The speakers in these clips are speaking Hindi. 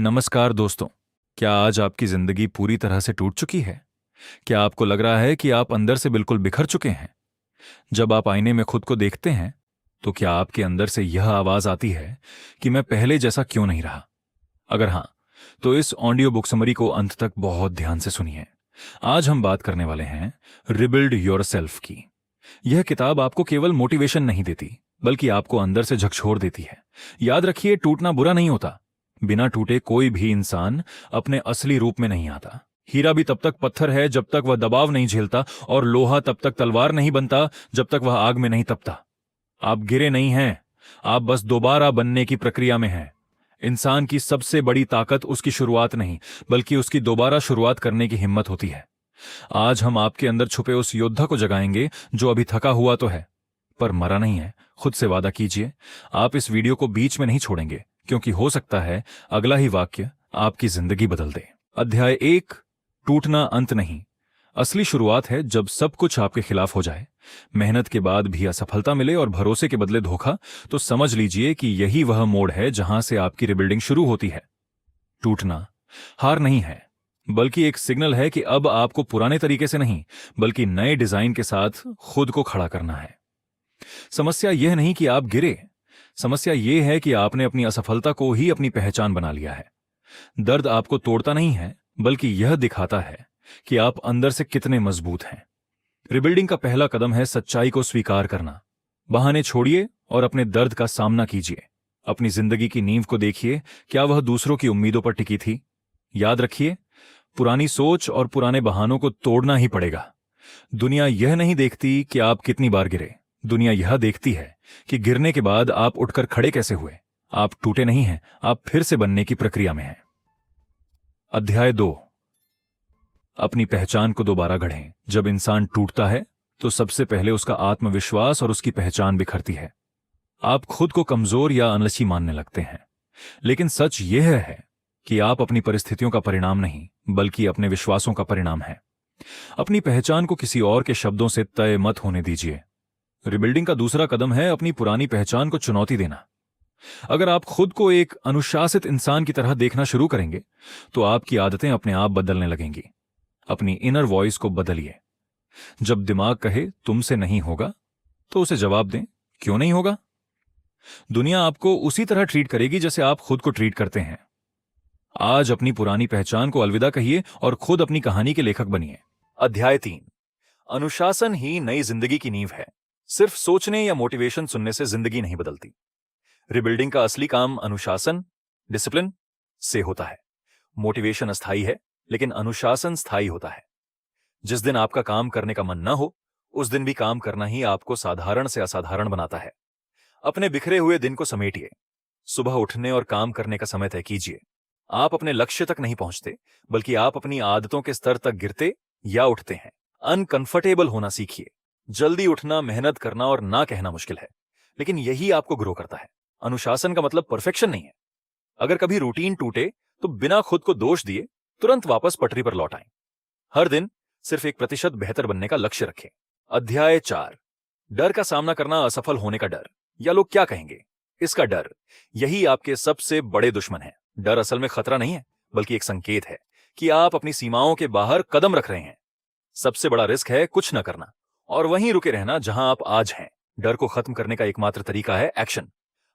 नमस्कार दोस्तों। क्या आज आपकी जिंदगी पूरी तरह से टूट चुकी है? क्या आपको लग रहा है कि आप अंदर से बिल्कुल बिखर चुके हैं? जब आप आईने में खुद को देखते हैं तो क्या आपके अंदर से यह आवाज आती है कि मैं पहले जैसा क्यों नहीं रहा? अगर हां, तो इस ऑडियो बुक समरी को अंत तक बहुत ध्यान से सुनिए। आज हम बात करने वाले हैं रिबिल्ड योरसेल्फ की। यह किताब आपको केवल मोटिवेशन नहीं देती, बल्कि आपको अंदर से झकझोर देती है। याद रखिए, टूटना बुरा नहीं होता। बिना टूटे कोई भी इंसान अपने असली रूप में नहीं आता। हीरा भी तब तक पत्थर है जब तक वह दबाव नहीं झेलता, और लोहा तब तक तलवार नहीं बनता जब तक वह आग में नहीं तपता। आप गिरे नहीं हैं, आप बस दोबारा बनने की प्रक्रिया में हैं। इंसान की सबसे बड़ी ताकत उसकी शुरुआत नहीं, बल्कि उसकी दोबारा शुरुआत करने की हिम्मत होती है। आज हम आपके अंदर छुपे उस योद्धा को जगाएंगे जो अभी थका हुआ तो है, पर मरा नहीं है। खुद से वादा कीजिए, आप इस वीडियो को बीच में नहीं छोड़ेंगे, क्योंकि हो सकता है अगला ही वाक्य आपकी जिंदगी बदल दे। अध्याय 1। टूटना अंत नहीं, असली शुरुआत है जब सब कुछ आपके खिलाफ हो जाए। मेहनत के बाद भी असफलता मिले और भरोसे के बदले धोखा, तो समझ लीजिए कि यही वह मोड़ है जहां से आपकी रिबिल्डिंग शुरू होती है। टूटना हार नहीं है, बल्कि एक सिग्नल है कि अब आपको पुराने तरीके से नहीं, बल्कि नए डिजाइन के साथ खुद को खड़ा करना है। समस्या यह नहीं कि आप गिरे, समस्या यह है कि आपने अपनी असफलता को ही अपनी पहचान बना लिया है। दर्द आपको तोड़ता नहीं है, बल्कि यह दिखाता है कि आप अंदर से कितने मजबूत हैं। रिबिल्डिंग का पहला कदम है सच्चाई को स्वीकार करना। बहाने छोड़िए और अपने दर्द का सामना कीजिए। अपनी जिंदगी की नींव को देखिए, क्या वह दूसरों की उम्मीदों पर टिकी थी? याद रखिए, पुरानी सोच और पुराने बहानों को तोड़ना ही पड़ेगा। दुनिया यह नहीं देखती कि आप कितनी बार गिरे, दुनिया यह देखती है कि गिरने के बाद आप उठकर खड़े कैसे हुए। आप टूटे नहीं हैं, आप फिर से बनने की प्रक्रिया में हैं। अध्याय 2। अपनी पहचान को दोबारा गढ़ें। जब इंसान टूटता है तो सबसे पहले उसका आत्मविश्वास और उसकी पहचान बिखरती है। आप खुद को कमजोर या अनलसी मानने लगते हैं, लेकिन सच यह है कि आप अपनी परिस्थितियों का परिणाम नहीं, बल्कि अपने विश्वासों का परिणाम हैं। अपनी पहचान को किसी और के शब्दों से तय मत होने दीजिए। रिबिल्डिंग का दूसरा कदम है अपनी पुरानी पहचान को चुनौती देना। अगर आप खुद को एक अनुशासित इंसान की तरह देखना शुरू करेंगे, तो आपकी आदतें अपने आप बदलने लगेंगी। अपनी इनर वॉइस को बदलिए। जब दिमाग कहे तुमसे नहीं होगा, तो उसे जवाब दें, क्यों नहीं होगा? दुनिया आपको उसी तरह ट्रीट करेगी जैसे आप खुद को ट्रीट करते हैं। आज अपनी पुरानी पहचान को अलविदा कहिए और खुद अपनी कहानी के लेखक बनिए। अध्याय 3। अनुशासन ही नई जिंदगी की नींव है। सिर्फ सोचने या मोटिवेशन सुनने से जिंदगी नहीं बदलती। रिबिल्डिंग का असली काम अनुशासन, डिसिप्लिन से होता है। मोटिवेशन अस्थायी है, लेकिन अनुशासन स्थायी होता है। जिस दिन आपका काम करने का मन न हो, उस दिन भी काम करना ही आपको साधारण से असाधारण बनाता है। अपने बिखरे हुए दिन को समेटिए। सुबह उठने और काम करने का समय तय कीजिए। आप अपने लक्ष्य तक नहीं पहुंचते, बल्कि आप अपनी आदतों के स्तर तक गिरते या उठते हैं। अनकंफर्टेबल होना सीखिए। जल्दी उठना, मेहनत करना और ना कहना मुश्किल है, लेकिन यही आपको ग्रो करता है। अनुशासन का मतलब परफेक्शन नहीं है। अगर कभी रूटीन टूटे तो बिना खुद को दोष दिए तुरंत वापस पटरी पर लौट आएं। हर दिन सिर्फ 1% बेहतर बनने का लक्ष्य रखें। अध्याय 4। डर का सामना करना, असफल होने का डर, या लोग क्या कहेंगे, इसका डर, यही आपके सबसे बड़े दुश्मन है। डर असल में खतरा नहीं है, बल्कि एक संकेत है कि आप अपनी सीमाओं के बाहर कदम रख रहे हैं। सबसे बड़ा रिस्क है कुछ न करना और वहीं रुके रहना जहां आप आज हैं। डर को खत्म करने का एकमात्र तरीका है एक्शन।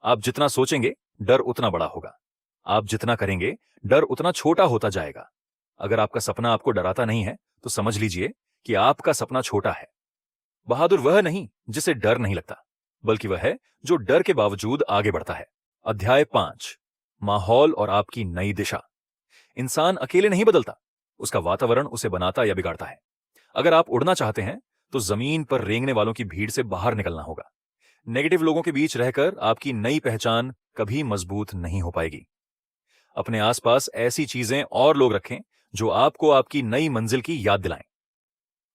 आप जितना सोचेंगे, डर उतना बड़ा होगा। आप जितना करेंगे, डर उतना छोटा होता जाएगा। अगर आपका सपना आपको डराता नहीं है, तो समझ लीजिए कि आपका सपना छोटा है। बहादुर वह नहीं जिसे डर नहीं लगता, बल्कि वह है जो डर के बावजूद आगे बढ़ता है। अध्याय 5। माहौल और आपकी नई दिशा। इंसान अकेले नहीं बदलता, उसका वातावरण उसे बनाता या बिगाड़ता है। अगर आप उड़ना चाहते हैं, तो जमीन पर रेंगने वालों की भीड़ से बाहर निकलना होगा। नेगेटिव लोगों के बीच रहकर आपकी नई पहचान कभी मजबूत नहीं हो पाएगी। अपने आसपास ऐसी चीजें और लोग रखें जो आपको आपकी नई मंजिल की याद दिलाएं।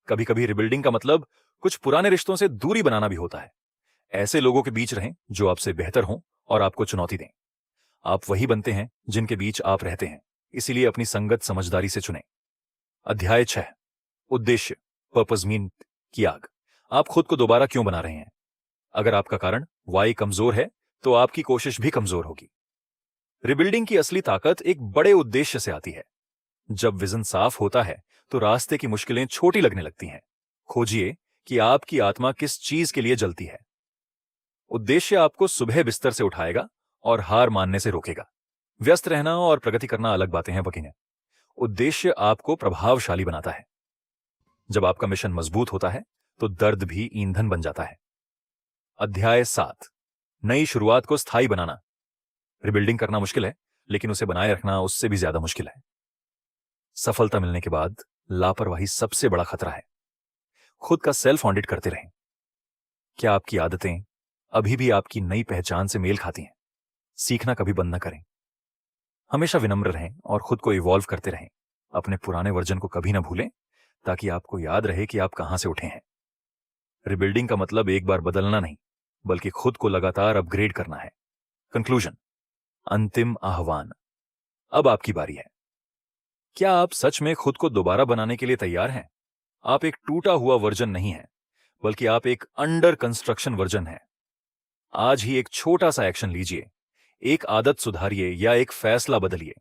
कभी कभी रिबिल्डिंग का मतलब कुछ पुराने रिश्तों से दूरी बनाना भी होता है। ऐसे लोगों के बीच रहें जो आपसे बेहतर हों और आपको चुनौती दें। आप वही बनते हैं जिनके बीच आप रहते हैं, इसीलिए अपनी संगत समझदारी से चुनें। अध्याय 6। उद्देश्य, पर्पस मीन की आग। आप खुद को दोबारा क्यों बना रहे हैं? अगर आपका कारण वाई कमजोर है, तो आपकी कोशिश भी कमजोर होगी। रिबिल्डिंग की असली ताकत एक बड़े उद्देश्य से आती है। जब विजन साफ होता है तो रास्ते की मुश्किलें छोटी लगने लगती हैं। खोजिए कि आपकी आत्मा किस चीज के लिए जलती है। उद्देश्य आपको सुबह बिस्तर से उठाएगा और हार मानने से रोकेगा। व्यस्त रहना और प्रगति करना अलग बातें हैं बकिने। उद्देश्य आपको प्रभावशाली बनाता है। जब आपका मिशन मजबूत होता है तो दर्द भी ईंधन बन जाता है। अध्याय 7, नई शुरुआत को स्थायी बनाना। रिबिल्डिंग करना मुश्किल है, लेकिन उसे बनाए रखना उससे भी ज्यादा मुश्किल है। सफलता मिलने के बाद लापरवाही सबसे बड़ा खतरा है। खुद का सेल्फ ऑडिट करते रहें। क्या आपकी आदतें अभी भी आपकी नई पहचान से मेल खाती हैं? सीखना कभी बंद न करें। हमेशा विनम्र रहें और खुद को इवॉल्व करते रहें। अपने पुराने वर्जन को कभी ना भूलें, ताकि आपको याद रहे कि आप कहां से उठे हैं। रिबिल्डिंग का मतलब एक बार बदलना नहीं, बल्कि खुद को लगातार अपग्रेड करना है। कंक्लूजन, अंतिम आह्वान। अब आपकी बारी है। क्या आप सच में खुद को दोबारा बनाने के लिए तैयार हैं? आप एक टूटा हुआ वर्जन नहीं हैं, बल्कि आप एक अंडर कंस्ट्रक्शन वर्जन हैं। आज ही एक छोटा सा एक्शन लीजिए। एक आदत सुधारिए या एक फैसला बदलिए।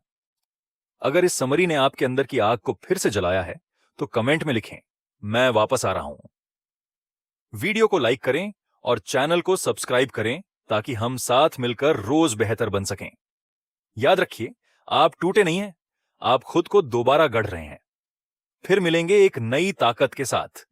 अगर इस समरी ने आपके अंदर की आग को फिर से जलाया है तो कमेंट में लिखें, मैं वापस आ रहा हूं। वीडियो को लाइक करें और चैनल को सब्सक्राइब करें, ताकि हम साथ मिलकर रोज बेहतर बन सकें। याद रखिए, आप टूटे नहीं हैं, आप खुद को दोबारा गढ़ रहे हैं। फिर मिलेंगे एक नई ताकत के साथ।